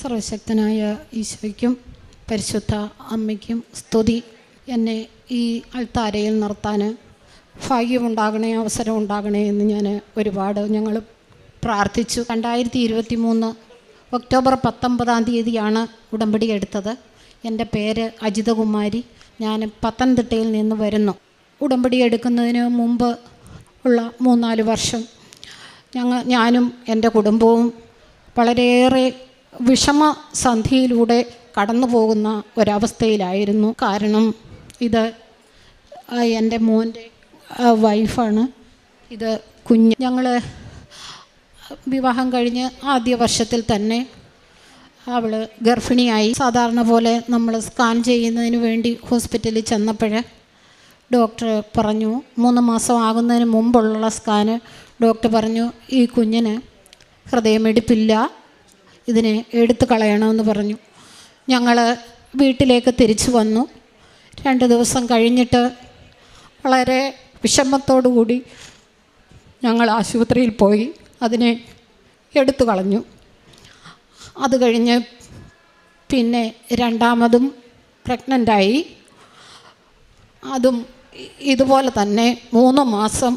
സർവശക്തനായ ഈശോയ്ക്കും പരിശുദ്ധ അമ്മയ്ക്കും സ്തുതി. എന്നെ ഈ അൾത്താരയിൽ നിർത്താൻ ഭാഗ്യമുണ്ടാകണേ, അവസരം ഉണ്ടാകണേ എന്ന് ഞങ്ങൾ പ്രാർത്ഥിച്ചു. 2023 ഒക്ടോബർ 19 ഉടമ്പടി എടുത്തത്. എൻ്റെ പേര് അജിതകുമാരി. ഞാൻ പത്തനംതിട്ടയിൽ നിന്ന് വരുന്നു. ഉടമ്പടി എടുക്കുന്നതിന് മുമ്പ് ഉള്ള 3-4 വർഷം ഞാനും എൻ്റെ കുടുംബവും വളരെയേറെ വിഷമസന്ധിയിലൂടെ കടന്നു പോകുന്ന ഒരവസ്ഥയിലായിരുന്നു. കാരണം ഇത് എൻ്റെ മോൻ്റെ വൈഫാണ്. ഇത് ഞങ്ങൾ വിവാഹം കഴിഞ്ഞ് ആദ്യ വർഷത്തിൽ തന്നെ അവൾ ഗർഭിണിയായി. സാധാരണ പോലെ നമ്മൾ സ്കാൻ ചെയ്യുന്നതിന് വേണ്ടി ഹോസ്പിറ്റലിൽ ചെന്നപ്പോൾ ഡോക്ടർ പറഞ്ഞു, 3 മാസം ആകുന്നതിന് മുമ്പുള്ള സ്കാന് ഡോക്ടർ പറഞ്ഞു, ഈ കുഞ്ഞിന് ഹൃദയമിടിപ്പില്ല, ഇതിനെ എടുത്തു കളയണമെന്ന് പറഞ്ഞു. ഞങ്ങൾ വീട്ടിലേക്ക് തിരിച്ചു വന്നു. 2 ദിവസം കഴിഞ്ഞിട്ട് വളരെ വിഷമത്തോടു കൂടി ഞങ്ങൾ ആശുപത്രിയിൽ പോയി. അതിനെ എടുത്തു കളഞ്ഞു. അത് കഴിഞ്ഞ് പിന്നെ രണ്ടാമതും പ്രഗ്നൻ്റായി. അതും ഇതുപോലെ തന്നെ 3 മാസം,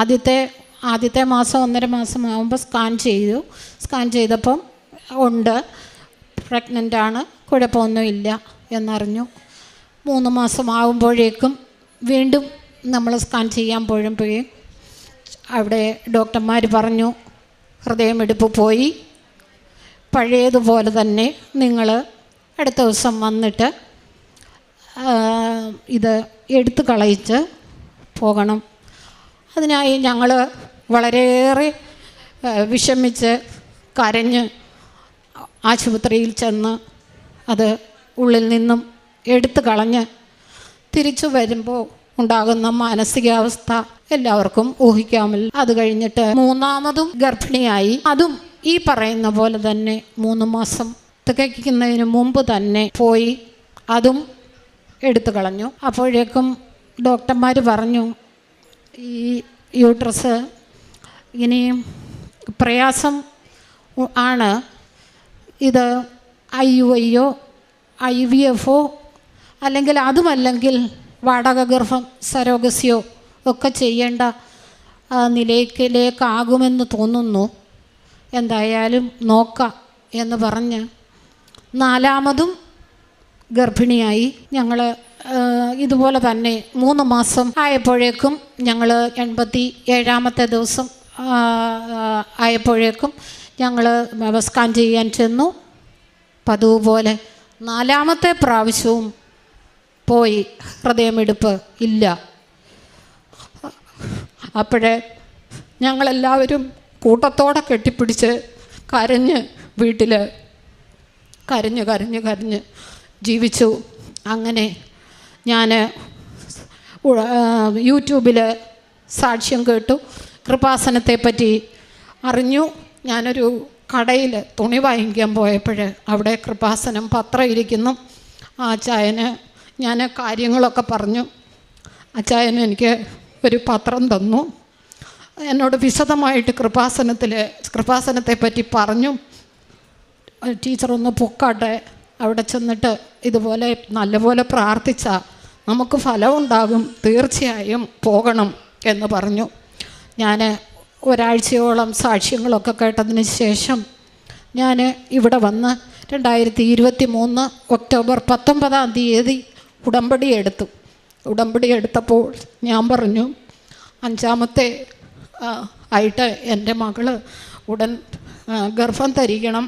ആദ്യത്തെ മാസം 1.5 മാസം ആകുമ്പോൾ സ്കാൻ ചെയ്തപ്പം ഉണ്ട്, പ്രഗ്നൻ്റാണ്, കുഴപ്പമൊന്നുമില്ല എന്നറിഞ്ഞു. 3 മാസം ആകുമ്പോഴേക്കും വീണ്ടും നമ്മൾ സ്കാൻ ചെയ്യാൻ പോയപ്പോഴേ അവിടെ ഡോക്ടർമാർ പറഞ്ഞു, ഹൃദയമിടിപ്പ് പോയി, പഴയതുപോലെ തന്നെ നിങ്ങൾ അടുത്ത ദിവസം വന്നിട്ട് ഇത് എടുത്തു കളയിച്ച് പോകണം. അതിനായി ഞങ്ങൾ വളരെയേറെ വിഷമിച്ച് കരഞ്ഞ് ആശുപത്രിയിൽ ചെന്ന് അത് ഉള്ളിൽ നിന്നും എടുത്തു കളഞ്ഞ് തിരിച്ചു വരുമ്പോൾ ഉണ്ടാകുന്ന മാനസികാവസ്ഥ എല്ലാവർക്കും ഊഹിക്കാമല്ലോ. അത് കഴിഞ്ഞിട്ട് 3ാമതും ഗർഭിണിയായി. അതും ഈ പറയുന്ന പോലെ തന്നെ 3 മാസം തികയ്ക്കുന്നതിന് മുമ്പ് തന്നെ പോയി അതും എടുത്തു കളഞ്ഞു. അപ്പോഴേക്കും ഡോക്ടർമാർ പറഞ്ഞു, ഈ യൂട്രസ് ഇനിയും പ്രയാസം ആണ്, ഇത് IUI-യോ IVF അല്ലെങ്കിൽ അതുമല്ലെങ്കിൽ വാടക ഗർഭം സരോഗസിയോ ഒക്കെ ചെയ്യേണ്ട നിലയിലേക്കാകുമെന്ന് തോന്നുന്നു, എന്തായാലും നോക്കാം എന്ന് പറഞ്ഞ് 4ാമതും ഗർഭിണിയായി. ഞങ്ങൾ ഇതുപോലെ തന്നെ 3 മാസം ആയപ്പോഴേക്കും ഞങ്ങൾ 87ാമത്തെ ദിവസം ആയപ്പോഴേക്കും ഞങ്ങൾ സ്കാൻ ചെയ്യാൻ ചെന്നു. പതിവ് പോലെ 4ാമത്തെ പ്രാവശ്യവും പോയി, ഹൃദയമിടിപ്പ് ഇല്ല. അപ്പോഴേ ഞങ്ങളെല്ലാവരും കൂട്ടത്തോടെ കെട്ടിപ്പിടിച്ച് കരഞ്ഞ് വീട്ടിൽ കരഞ്ഞ് ജീവിച്ചു. അങ്ങനെ ഞാൻ യൂട്യൂബിൽ സാക്ഷ്യം കേട്ടു, കൃപാസനത്തെപ്പറ്റി അറിഞ്ഞു. ഞാനൊരു കടയിൽ തുണി വാങ്ങിക്കാൻ പോയപ്പോൾ അവിടെ കൃപാസനം പത്രം ഇരിക്കുന്നു. ആ അച്ചായന് ഞാൻ കാര്യങ്ങളൊക്കെ പറഞ്ഞു. അച്ചായന് എനിക്ക് ഒരു പത്രം തന്നു. എന്നോട് വിശദമായിട്ട് കൃപാസനത്തെപ്പറ്റി പറഞ്ഞു. ടീച്ചറൊന്ന് പൊക്കാട്ടെ, അവിടെ ചെന്നിട്ട് ഇതുപോലെ നല്ലപോലെ പ്രാർത്ഥിച്ചാൽ നമുക്ക് ഫലമുണ്ടാകും, തീർച്ചയായും പോകണം എന്ന് പറഞ്ഞു. ഞാൻ ഒരാഴ്ചയോളം സാക്ഷ്യങ്ങളൊക്കെ കേട്ടതിന് ശേഷം ഞാൻ ഇവിടെ വന്ന് 2023 ഒക്ടോബർ 19 ഉടമ്പടി എടുത്തപ്പോൾ ഞാൻ പറഞ്ഞു, 5ാമത്തെ ആയിട്ട് എൻ്റെ മകൾ ഉടൻ ഗർഭം ധരിക്കണം.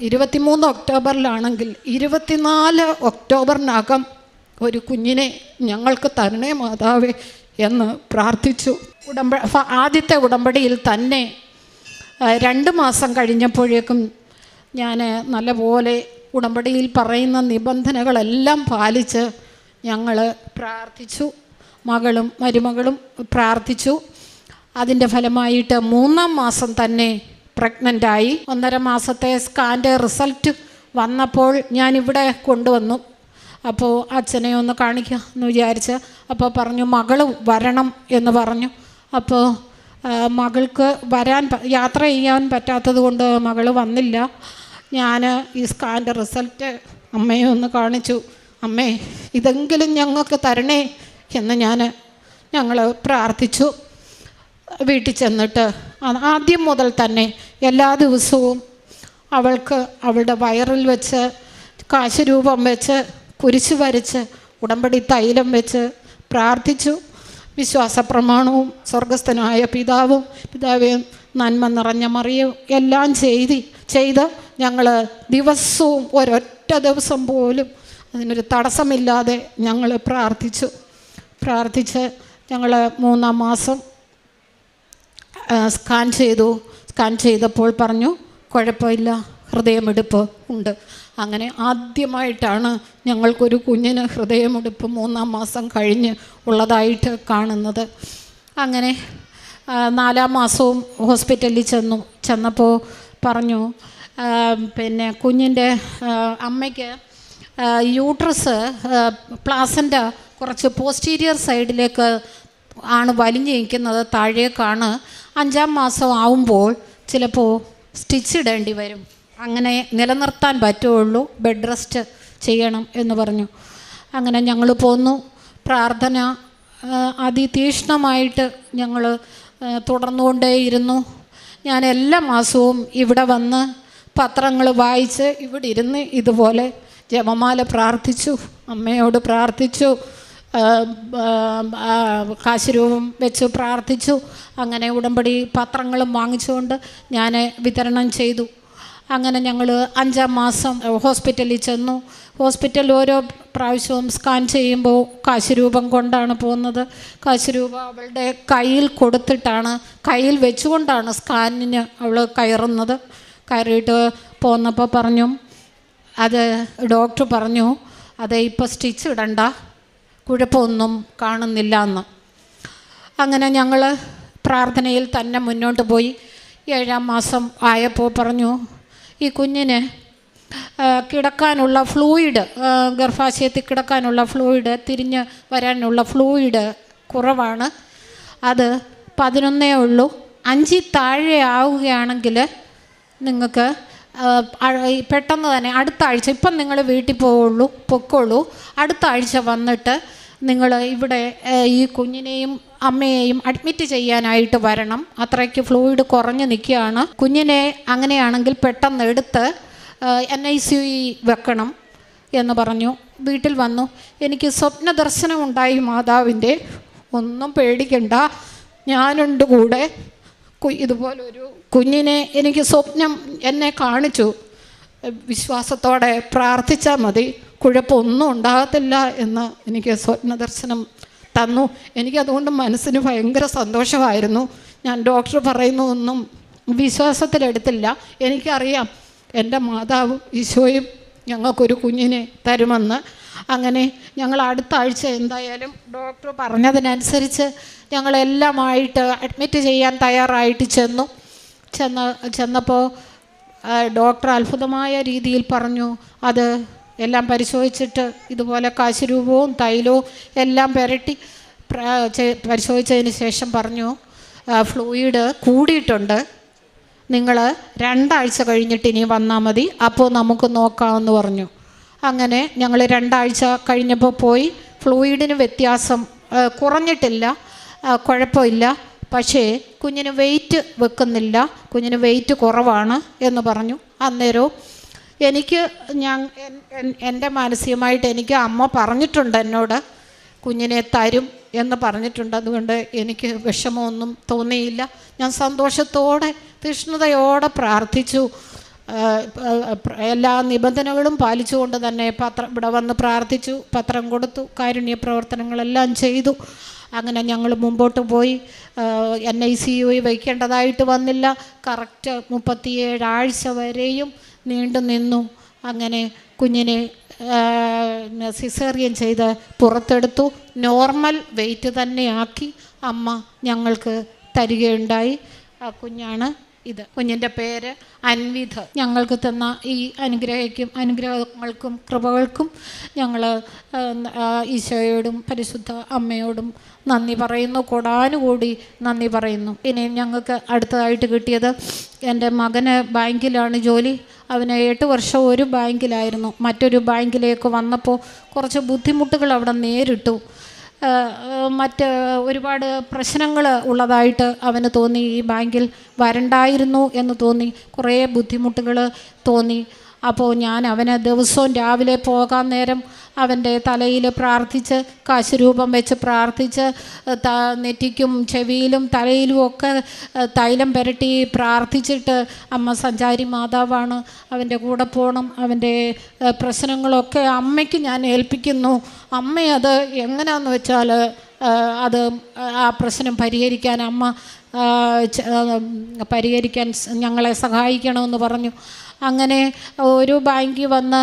23 ഒക്ടോബറിലാണെങ്കിൽ 24 ഒക്ടോബറിനകം ഒരു കുഞ്ഞിനെ ഞങ്ങൾക്ക് തരണേ മാതാവേ എന്ന് പ്രാർത്ഥിച്ചു. ആദ്യത്തെ ഉടമ്പടിയിൽ തന്നെ 2 മാസം കഴിഞ്ഞപ്പോഴേക്കും ഞാൻ നല്ലപോലെ ഉടമ്പടിയിൽ പറയുന്ന നിബന്ധനകളെല്ലാം പാലിച്ച് ഞങ്ങൾ പ്രാർത്ഥിച്ചു. മകളും മരുമകളും പ്രാർത്ഥിച്ചു. അതിൻ്റെ ഫലമായിട്ട് 3ാം മാസം തന്നെ പ്രഗ്നൻ്റായി. 1.5 മാസത്തെ സ്കാൻ്റെ റിസൾട്ട് വന്നപ്പോൾ ഞാനിവിടെ കൊണ്ടുവന്നു. അപ്പോൾ അച്ഛനെ ഒന്ന് കാണിക്കുക എന്ന് വിചാരിച്ച് അപ്പോൾ പറഞ്ഞു, മകൾ വരണം എന്ന് പറഞ്ഞു. അപ്പോൾ മകൾക്ക് യാത്ര ചെയ്യാൻ പറ്റാത്തത് കൊണ്ട് മകൾ വന്നില്ല. ഞാൻ ഈ സ്കാൻ്റെ റിസൾട്ട് അമ്മയെ ഒന്ന് കാണിച്ചു. അമ്മേ, ഇതെങ്കിലും ഞങ്ങൾക്ക് തരണേ എന്ന് ഞങ്ങൾ പ്രാർത്ഥിച്ചു. വീട്ടിൽ ചെന്നിട്ട് ആദ്യം മുതൽ തന്നെ എല്ലാ ദിവസവും അവൾക്ക് അവളുടെ വയറിൽ വെച്ച് കാശരൂപം വെച്ച് കുരിശ് വരച്ച് ഉടമ്പടി തൈലം വെച്ച് പ്രാർത്ഥിച്ചു. വിശ്വാസപ്രമാണവും സ്വർഗസ്ഥനായ പിതാവേ നന്മ നിറഞ്ഞ മറിയും എല്ലാം ചെയ്ത് ഞങ്ങൾ ദിവസവും ഒരൊറ്റ ദിവസം പോലും അതിനൊരു തടസ്സമില്ലാതെ ഞങ്ങൾ പ്രാർത്ഥിച്ച് ഞങ്ങൾ 3-ാം മാസം സ്കാൻ ചെയ്തപ്പോൾ പറഞ്ഞു കുഴപ്പമില്ല, ഹൃദയമിടിപ്പ് ഉണ്ട്. അങ്ങനെ ആദ്യമായിട്ടാണ് ഞങ്ങൾക്കൊരു കുഞ്ഞിന് ഹൃദയമിടിപ്പ് 3-ാം മാസം കഴിഞ്ഞ് ഉള്ളതായിട്ട് കാണുന്നത്. അങ്ങനെ 4-ാം മാസവും ഹോസ്പിറ്റലിൽ ചെന്നപ്പോൾ പറഞ്ഞു പിന്നെ കുഞ്ഞിൻ്റെ അമ്മയ്ക്ക് യൂട്രസ് പ്ലാസൻ്റ കുറച്ച് പോസ്റ്റീരിയർ സൈഡിലേക്ക് ആണ് വലിഞ്ഞു നിൽക്കുന്നത്, താഴേക്കാണ്. 5-ാം മാസം ആവുമ്പോൾ ചിലപ്പോൾ സ്റ്റിച്ച് ഇടേണ്ടി വരും, അങ്ങനെ നിലനിർത്താൻ പറ്റുള്ളൂ, ബെഡ് റെസ്റ്റ് ചെയ്യണം എന്ന് പറഞ്ഞു. അങ്ങനെ ഞങ്ങൾ പോന്നു. പ്രാർത്ഥന അതിതീക്ഷ്ണമായിട്ട് ഞങ്ങൾ തുടർന്നുകൊണ്ടേയിരുന്നു. ഞാൻ എല്ലാ മാസവും ഇവിടെ വന്ന് പത്രങ്ങൾ വായിച്ച് ഇവിടെ ഇരുന്ന് ഇതുപോലെ ജപമാല പ്രാർത്ഥിച്ചു, അമ്മയോട് പ്രാർത്ഥിച്ചു, കാശുരൂപം വെച്ച് പ്രാർത്ഥിച്ചു. അങ്ങനെ ഉടമ്പടി പത്രങ്ങളും വാങ്ങിച്ചുകൊണ്ട് ഞാൻ വിതരണം ചെയ്തു. അങ്ങനെ ഞങ്ങൾ 5-ാം മാസം ഹോസ്പിറ്റലിൽ ചെന്നു. ഹോസ്പിറ്റലിൽ ഓരോ പ്രാവശ്യവും സ്കാൻ ചെയ്യുമ്പോൾ കാശുരൂപം കൊണ്ടാണ് പോകുന്നത്. കാശുരൂപം അവളുടെ കയ്യിൽ കൊടുത്തിട്ടാണ്, കയ്യിൽ വെച്ചുകൊണ്ടാണ് സ്കാനിന് അവൾ കയറുന്നത്. കയറിയിട്ട് പോന്നപ്പോൾ പറഞ്ഞു, അത് ഡോക്ടർ പറഞ്ഞു, അത് ഇപ്പോൾ സ്റ്റിച്ച് ഇടണ്ട, കുഴപ്പമൊന്നും കാണുന്നില്ല എന്ന്. അങ്ങനെ ഞങ്ങൾ പ്രാർത്ഥനയിൽ തന്നെ മുന്നോട്ട് പോയി. 7-ാം മാസം ആയപ്പോൾ പറഞ്ഞു, ഈ കുഞ്ഞിന് കിടക്കാനുള്ള ഫ്ലൂയിഡ്, ഗർഭാശയത്തിൽ കിടക്കാനുള്ള ഫ്ലൂയിഡ്, തിരിഞ്ഞ് വരാനുള്ള ഫ്ലൂയിഡ് കുറവാണ്. അത് 11 ഉള്ളൂ. 5 താഴെ ആവുകയാണെങ്കിൽ നിങ്ങൾക്ക് പെട്ടെന്ന് തന്നെ അടുത്ത ആഴ്ച, ഇപ്പം നിങ്ങൾ വീട്ടിൽ പൊക്കോളൂ, അടുത്ത ആഴ്ച വന്നിട്ട് നിങ്ങൾ ഇവിടെ ഈ കുഞ്ഞിനെയും അമ്മയെയും അഡ്മിറ്റ് ചെയ്യാനായിട്ട് വരണം, അത്രയ്ക്ക് ഫ്ലൂയിഡ് കുറഞ്ഞ് നിൽക്കുകയാണ്. കുഞ്ഞിനെ അങ്ങനെയാണെങ്കിൽ പെട്ടെന്ന് എടുത്ത് NICU വെക്കണം എന്ന് പറഞ്ഞു. വീട്ടിൽ വന്നു. എനിക്ക് സ്വപ്ന ദർശനം ഉണ്ടായി മാതാവിൻ്റെ. ഒന്നും പേടിക്കണ്ട, ഞാനുണ്ട് കൂടെ. ഇതുപോലൊരു കുഞ്ഞിനെ എനിക്ക് സ്വപ്നം എന്നെ കാണിച്ചു. വിശ്വാസത്തോടെ പ്രാർത്ഥിച്ചാൽ മതി, കുഴപ്പമൊന്നും ഉണ്ടാകത്തില്ല എന്ന് എനിക്ക് സ്വപ്ന ദർശനം തന്നു. എനിക്കതുകൊണ്ട് മനസ്സിന് ഭയങ്കര സന്തോഷമായിരുന്നു. ഞാൻ ഡോക്ടർ പറയുന്നതൊന്നും വിശ്വാസത്തിലെടുത്തില്ല. എനിക്കറിയാം എൻ്റെ മാതാവും ഈശോയും ഞങ്ങൾക്കൊരു കുഞ്ഞിനെ തരുമെന്ന്. അങ്ങനെ ഞങ്ങൾ അടുത്ത ആഴ്ച എന്തായാലും ഡോക്ടർ പറഞ്ഞതിനനുസരിച്ച് ഞങ്ങളെല്ലാമായിട്ട് അഡ്മിറ്റ് ചെയ്യാൻ തയ്യാറായിട്ട് ചെന്നപ്പോൾ ഡോക്ടർ അത്ഭുതമായ രീതിയിൽ പറഞ്ഞു, അത് എല്ലാം പരിശോധിച്ചിട്ട് ഇതുപോലെ കാശുരൂപവും തൈലവും എല്ലാം പുരട്ടി പരിശോധിച്ചതിന് ശേഷം പറഞ്ഞു, ഫ്ലൂയിഡ് കൂടിയിട്ടുണ്ട്, നിങ്ങൾ 2 ആഴ്ച കഴിഞ്ഞിട്ട് ഇനി വന്നാൽ മതി, അപ്പോൾ നമുക്ക് നോക്കാമെന്ന് പറഞ്ഞു. അങ്ങനെ ഞങ്ങൾ 2 ആഴ്ച കഴിഞ്ഞപ്പോൾ പോയി. ഫ്ലൂയിഡിന് വ്യത്യാസം കുറഞ്ഞിട്ടില്ല, കുഴപ്പമില്ല. പക്ഷേ കുഞ്ഞിന് വെയിറ്റ് വെക്കുന്നില്ല, കുഞ്ഞിന് വെയിറ്റ് കുറവാണ് എന്ന് പറഞ്ഞു. അന്നേരവും എൻ്റെ മാനസികമായിട്ട് എനിക്ക് അമ്മ പറഞ്ഞിട്ടുണ്ട്, എന്നോട് കുഞ്ഞിനെ തരും എന്ന് പറഞ്ഞിട്ടുണ്ട്. അതുകൊണ്ട് എനിക്ക് വിഷമമൊന്നും തോന്നിയില്ല. ഞാൻ സന്തോഷത്തോടെ തീഷ്ണതയോടെ പ്രാർത്ഥിച്ചു. എല്ലാ നിബന്ധനകളും പാലിച്ചുകൊണ്ട് തന്നെ ഇവിടെ വന്ന് പ്രാർത്ഥിച്ചു, പത്രം കൊടുത്തു, കാരുണ്യ പ്രവർത്തനങ്ങളെല്ലാം ചെയ്തു. അങ്ങനെ ഞങ്ങൾ മുമ്പോട്ട് പോയി. NICU വയ്ക്കേണ്ടതായിട്ട് വന്നില്ല. കറക്റ്റ് 37 ആഴ്ച വരെയും നീണ്ടു നിന്നു. അങ്ങനെ കുഞ്ഞിനെ സിസേറിയൻ ചെയ്ത് പുറത്തെടുത്തു. നോർമൽ വെയിറ്റ് തന്നെയാക്കി അമ്മ ഞങ്ങൾക്ക് തരികയുണ്ടായി. ആ കുഞ്ഞാണ് ഇത്. കുഞ്ഞിൻ്റെ പേര് അൻവിധ്. ഞങ്ങൾക്ക് തന്ന ഈ അനുഗ്രഹങ്ങൾക്കും കൃപകൾക്കും ഞങ്ങൾ ഈശോയോടും പരിശുദ്ധ അമ്മയോടും നന്ദി പറയുന്നു, കൊടാനുകൂടി നന്ദി പറയുന്നു. ഇനി ഞങ്ങൾക്ക് അടുത്തതായിട്ട് കിട്ടിയത്, എൻ്റെ മകന് ബാങ്കിലാണ് ജോലി. അവന് 8 വർഷം ഒരു ബാങ്കിലായിരുന്നു. മറ്റൊരു ബാങ്കിലേക്ക് വന്നപ്പോൾ കുറച്ച് ബുദ്ധിമുട്ടുകൾ അവിടെ നേരിട്ടു. മറ്റ് ഒരുപാട് പ്രശ്നങ്ങൾ ഉള്ളതായിട്ട് അവന് തോന്നി. ഈ ബാങ്കിൽ വരണ്ടായിരുന്നു എന്ന് തോന്നി. കുറേ ബുദ്ധിമുട്ടുകൾ തോന്നി. അപ്പോൾ ഞാൻ അവന് ദിവസവും രാവിലെ പോകാൻ നേരം അവൻ്റെ തലയിൽ പ്രാർത്ഥിച്ച്, കാശുരൂപം വെച്ച് പ്രാർത്ഥിച്ച്, നെറ്റിക്കും ചെവിയിലും തലയിലും ഒക്കെ തൈലം പുരട്ടി പ്രാർത്ഥിച്ചിട്ട്, അമ്മ സഞ്ചാരി മാതാവാണ്, അവൻ്റെ കൂടെ പോകണം, അവൻ്റെ പ്രശ്നങ്ങളൊക്കെ അമ്മയ്ക്ക് ഞാൻ ഏൽപ്പിക്കുന്നു, അമ്മയത് എങ്ങനെയാണെന്ന് വെച്ചാൽ അത് ആ പ്രശ്നം പരിഹരിക്കാൻ പരിഹരിക്കാൻ ഞങ്ങളെ സഹായിക്കണമെന്ന് പറഞ്ഞു. അങ്ങനെ ഒരു ബാങ്കിൽ വന്ന്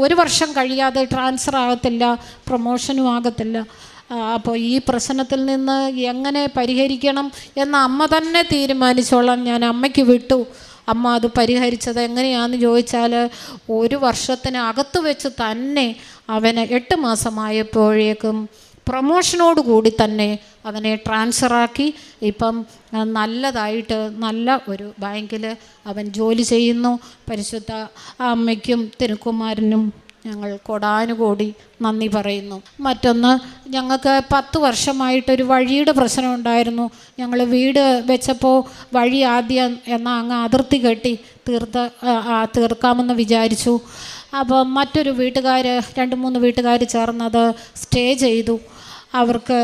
ഒരു വർഷം കഴിയാതെ ട്രാൻസ്ഫർ ആകത്തില്ല, പ്രൊമോഷനും ആകത്തില്ല. അപ്പോൾ ഈ പ്രശ്നത്തിൽ നിന്ന് എങ്ങനെ പരിഹരിക്കണം എന്ന് അമ്മ തന്നെ തീരുമാനിച്ചോളാം ഞാൻ അമ്മയ്ക്ക് വിട്ടു. അമ്മ അത് പരിഹരിച്ചത് എങ്ങനെയാണെന്ന് ചോദിച്ചാൽ, 1 വർഷത്തിനകത്ത് വെച്ച് തന്നെ അവന് 8 മാസമായപ്പോഴേക്കും പ്രൊമോഷനോട് കൂടി തന്നെ അവനെ ട്രാൻസ്ഫറാക്കി. ഇപ്പം നല്ലതായിട്ട് നല്ല ഒരു ബാങ്കിൽ അവൻ ജോലി ചെയ്യുന്നു. പരിശുദ്ധ അമ്മയ്ക്കും തിരുക്കുമാരനും ഞങ്ങൾ കൊടാനുകൂടി നന്ദി പറയുന്നു. മറ്റൊന്ന്, ഞങ്ങൾക്ക് 10 വർഷമായിട്ടൊരു വഴിയുടെ പ്രശ്നം ഉണ്ടായിരുന്നു. ഞങ്ങൾ വീട് വെച്ചപ്പോൾ വഴി ആദ്യം അങ്ങ് അതിർത്തി കെട്ടി തീർക്കാമെന്ന് വിചാരിച്ചു. അപ്പോൾ മറ്റൊരു വീട്ടുകാർ 2-3 വീട്ടുകാർ ചേർന്നത് സ്റ്റേ ചെയ്തു. അവർക്ക്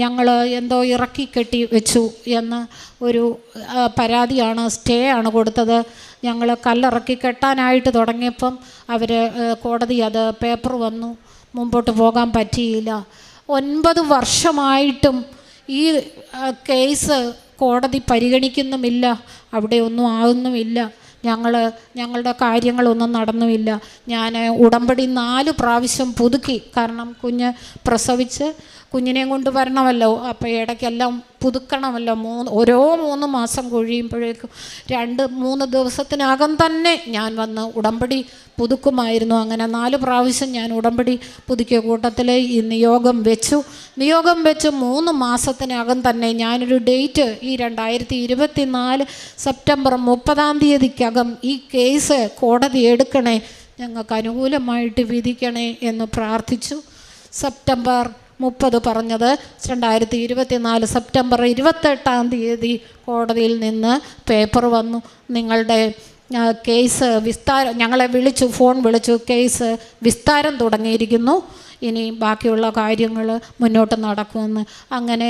ഞങ്ങൾ എന്തോ ഇറക്കി കെട്ടി വെച്ചു എന്ന് ഒരു പരാതിയാണ്, സ്റ്റേ ആണ് കൊടുത്തത്. ഞങ്ങൾ കല്ലിറക്കി കെട്ടാനായിട്ട് തുടങ്ങിയപ്പം കോടതി അത് പേപ്പർ വന്നു, മുമ്പോട്ട് പോകാൻ പറ്റിയില്ല. 9 വർഷമായിട്ടും ഈ കേസ് കോടതി പരിഗണിക്കുന്നുമില്ല, അവിടെ ഒന്നും ആകുന്നുമില്ല. ഞങ്ങളുടെ കാര്യങ്ങളൊന്നും നടന്നുമില്ല. ഞാൻ ഉടമ്പടി 4 പ്രാവശ്യം പുതുക്കി. കാരണം കുഞ്ഞ് പ്രസവിച്ച് കുഞ്ഞിനെയും കൊണ്ട് വരണമല്ലോ, അപ്പോൾ ഇടയ്ക്കെല്ലാം പുതുക്കണമല്ലോ. ഓരോ 3 മാസം കഴിയുമ്പോഴേക്കും 2-3 ദിവസത്തിനകം തന്നെ ഞാൻ വന്ന് ഉടമ്പടി പുതുക്കുമായിരുന്നു. അങ്ങനെ 4 പ്രാവശ്യം ഞാൻ ഉടമ്പടി പുതുക്കിയ കൂട്ടത്തിൽ ഈ നിയോഗം വെച്ചു. 3 മാസത്തിനകം തന്നെ ഞാനൊരു ഡേറ്റ്, ഈ 2024 സെപ്റ്റംബർ 30-ാം തീയതിക്കകം ഈ കേസ് കോടതി എടുക്കണേ, ഞങ്ങൾക്ക് അനുകൂലമായിട്ട് വിധിക്കണേ എന്ന് പ്രാർത്ഥിച്ചു. സെപ്റ്റംബർ 30 പറഞ്ഞത് 2024 സെപ്റ്റംബർ 28-ാം തീയതി കോടതിയിൽ നിന്ന് പേപ്പർ വന്നു. നിങ്ങളുടെ കേസ് വിസ്താരം, ഞങ്ങളെ ഫോൺ വിളിച്ചു, കേസ് വിസ്താരം തുടങ്ങിയിരിക്കുന്നു, ഇനി ബാക്കിയുള്ള കാര്യങ്ങൾ മുന്നോട്ട് നടക്കുമെന്ന്. അങ്ങനെ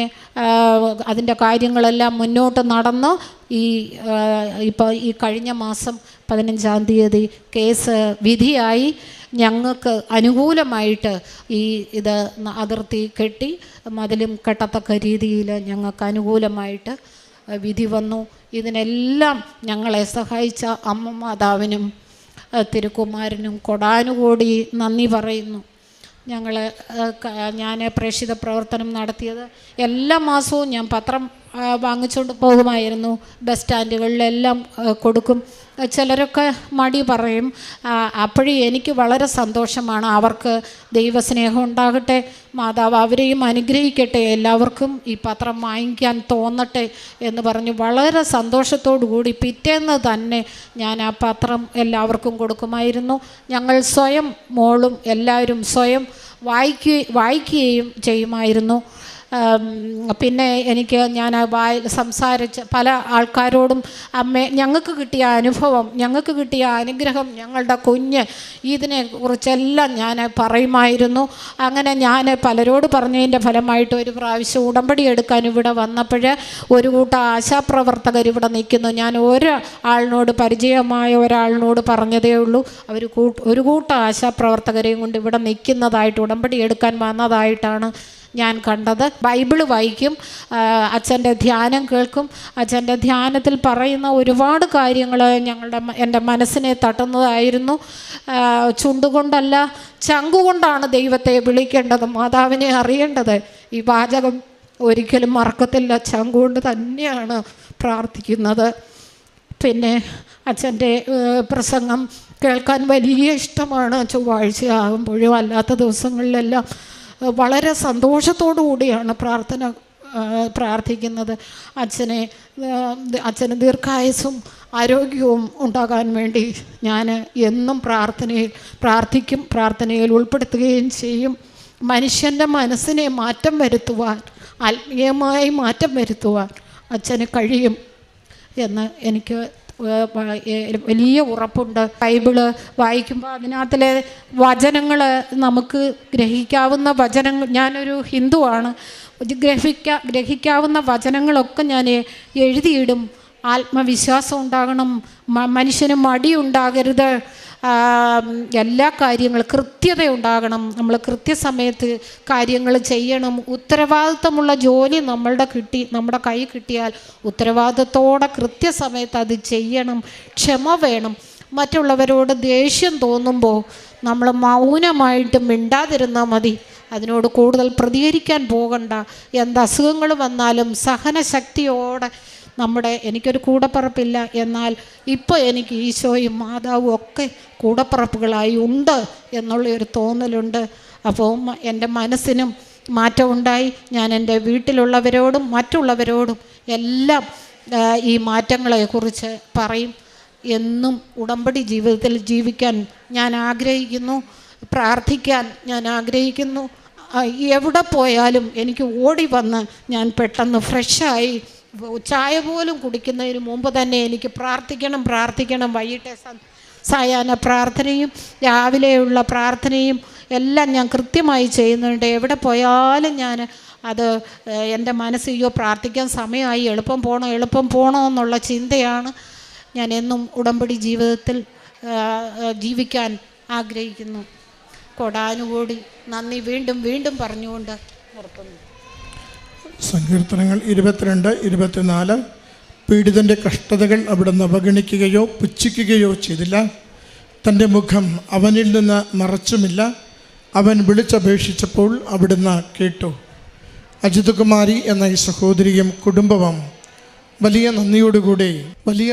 അതിൻ്റെ കാര്യങ്ങളെല്ലാം മുന്നോട്ട് നടന്നു. ഇപ്പോൾ ഈ കഴിഞ്ഞ മാസം 15-ാം തീയതി കേസ് വിധിയായി. ഞങ്ങൾക്ക് അനുകൂലമായിട്ട് ഇത് അതിർത്തി കെട്ടി മതിലും കെട്ടത്തക്ക രീതിയിൽ ഞങ്ങൾക്ക് അനുകൂലമായിട്ട് വിധി വന്നു. ഇതിനെല്ലാം ഞങ്ങളെ സഹായിച്ച അമ്മ മാതാവിനും തിരുക്കുമാരനും കൊടാനുകൂടി നന്ദി പറയുന്നു. ഞാൻ പ്രേക്ഷിത പ്രവർത്തനം നടത്തിയത് എല്ലാ മാസവും ഞാൻ പത്രം വാങ്ങിച്ചുകൊണ്ട് പോകുമായിരുന്നു. ബസ് സ്റ്റാൻഡുകളിലെല്ലാം കൊടുക്കും. ചിലരൊക്കെ മടി പറയും. അപ്പോഴും എനിക്ക് വളരെ സന്തോഷമാണ്. അവർക്ക് ദൈവസ്നേഹം ഉണ്ടാകട്ടെ, മാതാവ് അവരെയും അനുഗ്രഹിക്കട്ടെ, എല്ലാവർക്കും ഈ പത്രം വാങ്ങിക്കാൻ തോന്നട്ടെ എന്ന് പറഞ്ഞ് വളരെ സന്തോഷത്തോടു കൂടി പിറ്റേന്ന് തന്നെ ഞാൻ ആ പത്രം എല്ലാവർക്കും കൊടുക്കുമായിരുന്നു. ഞങ്ങൾ സ്വയം, മോളും എല്ലാവരും സ്വയം വായിക്കുകയും ചെയ്യുമായിരുന്നു. പിന്നെ ഞാൻ സംസാരിച്ച് പല ആൾക്കാരോടും ഞങ്ങൾക്ക് കിട്ടിയ അനുഭവം, ഞങ്ങൾക്ക് കിട്ടിയ അനുഗ്രഹം, ഞങ്ങളുടെ കുഞ്ഞ് ഇതിനെക്കുറിച്ചെല്ലാം ഞാൻ പറയുമായിരുന്നു. അങ്ങനെ ഞാൻ പലരോട് പറഞ്ഞതിൻ്റെ ഫലമായിട്ട് ഒരു പ്രാവശ്യം ഉടമ്പടി എടുക്കാൻ ഇവിടെ വന്നപ്പോൾ ഒരു കൂട്ടം ആശാപ്രവർത്തകർ ഇവിടെ നിൽക്കുന്നു. ഞാൻ ഒരാളിനോട്, പരിചയമായ ഒരാളിനോട് പറഞ്ഞതേ ഉള്ളൂ. അവർ ഒരു കൂട്ടം ആശാപ്രവർത്തകരെയും കൊണ്ട് ഇവിടെ നിൽക്കുന്നതായിട്ട്, ഉടമ്പടി എടുക്കാൻ വന്നതായിട്ടാണ് ഞാൻ കണ്ടത്. ബൈബിള് വായിക്കും, അച്ഛൻ്റെ ധ്യാനം കേൾക്കും. അച്ഛൻ്റെ ധ്യാനത്തിൽ പറയുന്ന ഒരുപാട് കാര്യങ്ങൾ എൻ്റെ മനസ്സിനെ തട്ടുന്നതായിരുന്നു. ചുണ്ടുകൊണ്ടല്ല, ചങ്കുകൊണ്ടാണ് ദൈവത്തെ വിളിക്കേണ്ടത്, മാതാവിനെ അറിയേണ്ടത്. ഈ വാചകം ഒരിക്കലും മറക്കത്തില്ല. ചങ്കുകൊണ്ട് തന്നെയാണ് പ്രാർത്ഥിക്കുന്നത്. പിന്നെ അച്ഛൻ്റെ പ്രസംഗം കേൾക്കാൻ വലിയ ഇഷ്ടമാണ്. ചൊവ്വാഴ്ചയാകുമ്പോഴും അല്ലാത്ത ദിവസങ്ങളിലെല്ലാം വളരെ സന്തോഷത്തോടു കൂടിയാണ് പ്രാർത്ഥിക്കുന്നത്. അച്ഛന് ദീർഘായുസ്സും ആരോഗ്യവും ഉണ്ടാകാൻ വേണ്ടി ഞാൻ എന്നും പ്രാർത്ഥിക്കും, പ്രാർത്ഥനയിൽ ഉൾപ്പെടുത്തുകയും ചെയ്യും. മനുഷ്യൻ്റെ മനസ്സിനെ മാറ്റം വരുത്തുവാൻ, ആത്മീയമായി മാറ്റം വരുത്തുവാൻ അച്ഛന് കഴിയും എന്ന് എനിക്ക് വലിയ ഉറപ്പുണ്ട്. ബൈബിള് വായിക്കുമ്പോൾ അതിനകത്തിലെ വചനങ്ങൾ നമുക്ക് ഗ്രഹിക്കാവുന്ന വചനങ്ങൾ, ഞാനൊരു ഹിന്ദുവാണ്, ഗ്രഹിക്കാവുന്ന വചനങ്ങളൊക്കെ ഞാൻ എഴുതിയിടും. ആത്മവിശ്വാസം ഉണ്ടാകണം, മനുഷ്യന് മടിയുണ്ടാകരുത്, എല്ലാ കാര്യങ്ങളും കൃത്യത ഉണ്ടാകണം, നമ്മൾ കൃത്യസമയത്ത് കാര്യങ്ങൾ ചെയ്യണം. ഉത്തരവാദിത്തമുള്ള ജോലി നമ്മുടെ കൈ കിട്ടിയാൽ ഉത്തരവാദിത്തത്തോടെ കൃത്യസമയത്ത് അത് ചെയ്യണം. ക്ഷമ വേണം. മറ്റുള്ളവരോട് ദേഷ്യം തോന്നുമ്പോൾ നമ്മൾ മൗനമായിട്ട് മിണ്ടാതിരുന്നാൽ മതി. അതിനോട് കൂടുതൽ പ്രതികരിക്കാൻ പോകണ്ട. എന്ത് അസുഖങ്ങൾ വന്നാലും സഹനശക്തിയോടെ എനിക്കൊരു കൂടപ്പിറപ്പില്ല, എന്നാൽ ഇപ്പോൾ എനിക്ക് ഈശോയും മാതാവും ഒക്കെ കൂടപ്പിറപ്പുകളായി ഉണ്ട് എന്നുള്ളൊരു തോന്നലുണ്ട്. അപ്പോൾ എൻ്റെ മനസ്സിനും മാറ്റമുണ്ടായി. ഞാൻ എൻ്റെ വീട്ടിലുള്ളവരോടും മറ്റുള്ളവരോടും എല്ലാം ഈ മാറ്റങ്ങളെക്കുറിച്ച് പറയും. എന്നും ഉടമ്പടി ജീവിതത്തിൽ ജീവിക്കാൻ ഞാൻ ആഗ്രഹിക്കുന്നു, പ്രാർത്ഥിക്കാൻ ഞാൻ ആഗ്രഹിക്കുന്നു. എവിടെ പോയാലും എനിക്ക് ഓടി വന്ന് ഞാൻ പെട്ടെന്ന് ഫ്രഷായി ചായ പോലും കുടിക്കുന്നതിന് മുമ്പ് തന്നെ എനിക്ക് പ്രാർത്ഥിക്കണം. വൈകിട്ടെ സായാഹ്ന പ്രാർത്ഥനയും രാവിലെയുള്ള പ്രാർത്ഥനയും എല്ലാം ഞാൻ കൃത്യമായി ചെയ്യുന്നുണ്ട്. എവിടെ പോയാലും ഞാൻ എൻ്റെ മനസ്സ് പ്രാർത്ഥിക്കാൻ സമയമായി, എളുപ്പം പോകണോ എന്നുള്ള ചിന്തയാണ്. ഞാൻ എന്നും ഉടമ്പടി ജീവിതത്തിൽ ജീവിക്കാൻ ആഗ്രഹിക്കുന്നു. കൊടാനുകൂടി നന്ദി വീണ്ടും പറഞ്ഞുകൊണ്ട് നിർത്തുന്നു. സങ്കീർത്തനങ്ങൾ 22-24. പീഡിതൻ്റെ കഷ്ടതകൾ അവിടുന്ന് അവഗണിക്കുകയോ പുച്ഛിക്കുകയോ ചെയ്തില്ല. തൻ്റെ മുഖം അവനിൽ നിന്ന് മറച്ചുമില്ല. അവൻ വിളിച്ചപേക്ഷിച്ചപ്പോൾ അവിടുന്ന് കേട്ടു. അജിതകുമാരി എന്ന ഈ സഹോദരിയും കുടുംബവും വലിയ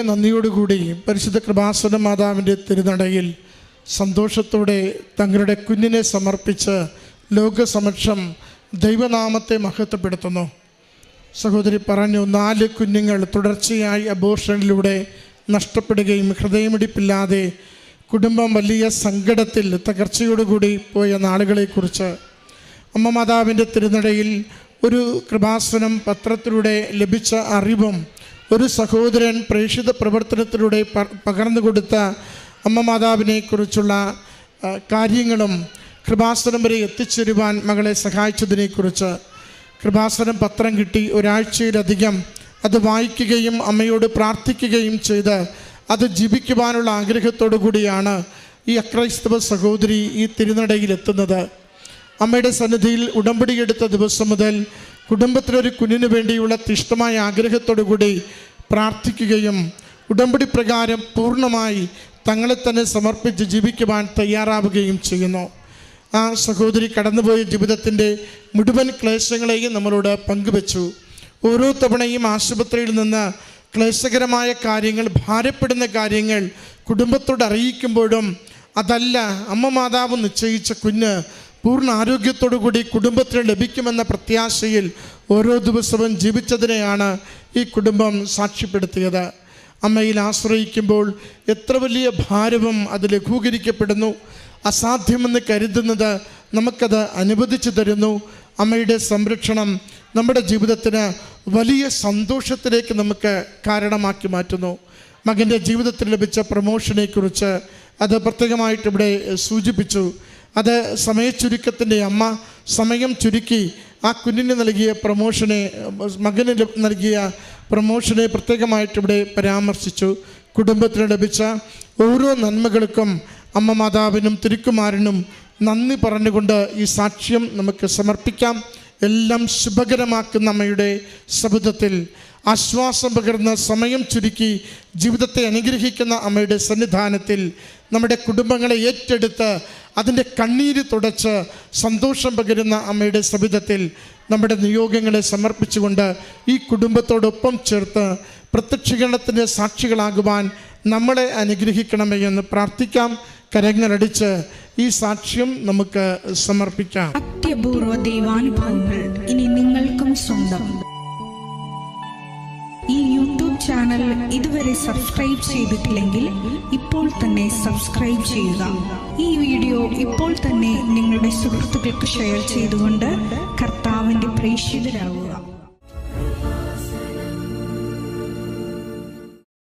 നന്ദിയോടുകൂടി പരിശുദ്ധ കൃപാസന മാതാവിൻ്റെ തിരുനടയിൽ സന്തോഷത്തോടെ തങ്ങളുടെ കുഞ്ഞിനെ സമർപ്പിച്ച് ലോകസമക്ഷം ദൈവനാമത്തെ മഹത്വപ്പെടുത്തുന്നു. സഹോദരി പറഞ്ഞു, 4 കുഞ്ഞുങ്ങൾ തുടർച്ചയായി അബോർഷനിലൂടെ നഷ്ടപ്പെടുകയും ഹൃദയമിടിപ്പില്ലാതെ കുടുംബം വലിയ സങ്കടത്തിൽ തകർച്ചയോടുകൂടി പോയ നാളുകളെക്കുറിച്ച് അമ്മ മാതാവിൻ്റെ തിരുനടയിൽ ഒരു കൃപാസനം പത്രത്തിലൂടെ ലഭിച്ച അറിവും ഒരു സഹോദരൻ പ്രേക്ഷിത പ്രവർത്തനത്തിലൂടെ പകർന്നു കൊടുത്ത അമ്മ മാതാവിനെക്കുറിച്ചുള്ള കാര്യങ്ങളും കൃപാസനം വരെ എത്തിച്ചേരുവാൻ മകളെ സഹായിച്ചതിനെക്കുറിച്ച് കൃപാസനം പത്രം കിട്ടി ഒരാഴ്ചയിലധികം അത് വായിക്കുകയും അമ്മയോട് പ്രാർത്ഥിക്കുകയും ചെയ്ത് അത് ജീവിക്കുവാനുള്ള ആഗ്രഹത്തോടു കൂടിയാണ് ഈ അക്രൈസ്തവ സഹോദരി ഈ തിരുനടയിലെത്തുന്നത്. അമ്മയുടെ സന്നിധിയിൽ ഉടമ്പടിയെടുത്ത ദിവസം മുതൽ കുടുംബത്തിലൊരു കുഞ്ഞിനു വേണ്ടിയുള്ള തീഷ്ണമായ ആഗ്രഹത്തോടു കൂടി പ്രാർത്ഥിക്കുകയും ഉടമ്പടി പ്രകാരം പൂർണ്ണമായി തങ്ങളെ തന്നെ സമർപ്പിച്ച് ജീവിക്കുവാൻ തയ്യാറാവുകയും ചെയ്യുന്നു. ആ സഹോദരി കടന്നുപോയ ജീവിതത്തിൻ്റെ മുഴുവൻ ക്ലേശങ്ങളെയും നമ്മളോട് പങ്കുവച്ചു. ഓരോ തവണയും ആശുപത്രിയിൽ നിന്ന് ക്ലേശകരമായ കാര്യങ്ങൾ, ഭാരപ്പെടുന്ന കാര്യങ്ങൾ കുടുംബത്തോട് അറിയിക്കുമ്പോഴും അതല്ല, അമ്മ മാതാവ് നിശ്ചയിച്ച കുഞ്ഞ് പൂർണ്ണ ആരോഗ്യത്തോടു കൂടി കുടുംബത്തിന് ലഭിക്കുമെന്ന പ്രത്യാശയിൽ ഓരോ ദിവസവും ജീവിച്ചതിനെയാണ് ഈ കുടുംബം സാക്ഷ്യപ്പെടുത്തിയത്. അമ്മയിൽ ആശ്രയിക്കുമ്പോൾ എത്ര വലിയ ഭാരവും അത് ലഘൂകരിക്കപ്പെടുന്നു. അസാധ്യമെന്ന് കരുതുന്നത് നമുക്കത് അനുവദിച്ചു തരുന്നു. അമ്മയുടെ സംരക്ഷണം നമ്മുടെ ജീവിതത്തിന് വലിയ സന്തോഷത്തിലേക്ക് നമുക്ക് കാരണമാക്കി മാറ്റുന്നു. മകൻ്റെ ജീവിതത്തിൽ ലഭിച്ച പ്രമോഷനെക്കുറിച്ച് അത് പ്രത്യേകമായിട്ട് ഇവിടെ സൂചിപ്പിച്ചു. അത് സമയച്ചുരുക്കത്തിൻ്റെ അമ്മ സമയം ചുരുക്കി ആ കുഞ്ഞിന് നൽകിയ മകന് നൽകിയ പ്രമോഷനെ പ്രത്യേകമായിട്ട് ഇവിടെ പരാമർശിച്ചു. കുടുംബത്തിന് ലഭിച്ച ഓരോ നന്മകൾക്കും അമ്മ മാതാവിനും തിരുക്കുമാരനും നന്ദി പറഞ്ഞുകൊണ്ട് ഈ സാക്ഷ്യം നമുക്ക് സമർപ്പിക്കാം. എല്ലാം ശുഭകരമാക്കുന്ന അമ്മയുടെ ശബ്ദത്തിൽ ആശ്വാസം പകർന്ന് സമയം ചുരുക്കി ജീവിതത്തെ അനുഗ്രഹിക്കുന്ന അമ്മയുടെ സന്നിധാനത്തിൽ നമ്മുടെ കുടുംബങ്ങളെ ഏറ്റെടുത്ത് അതിൻ്റെ കണ്ണീര് തുടച്ച് സന്തോഷം പകരുന്ന അമ്മയുടെ ശബ്ദത്തിൽ നമ്മുടെ നിയോഗങ്ങളെ സമർപ്പിച്ചുകൊണ്ട് ഈ കുടുംബത്തോടൊപ്പം ചേർത്ത് പ്രത്യക്ഷീകരണത്തിൻ്റെ സാക്ഷികളാകുവാൻ നമ്മളെ അനുഗ്രഹിക്കണമേ എന്ന് പ്രാർത്ഥിക്കാം. കരങ്ങളടിച്ച് ഈ സാക്ഷ്യം നമുക്ക് സമർപ്പിക്കാം. അത്യപൂർവ ദൈവാനുഭവങ്ങൾ ഇനി നിങ്ങൾക്കും സ്വന്തം. ഈ യൂട്യൂബ് ചാനൽ ഇതുവരെ സബ്സ്ക്രൈബ് ചെയ്തിട്ടില്ലെങ്കിൽ ഇപ്പോൾ തന്നെ സബ്സ്ക്രൈബ് ചെയ്യുക. ഈ വീഡിയോ ഇപ്പോൾ തന്നെ നിങ്ങളുടെ സുഹൃത്തുക്കൾക്ക് ഷെയർ ചെയ്തുകൊണ്ട് കർത്താവിൻ്റെ പ്രേക്ഷിതരാകുക.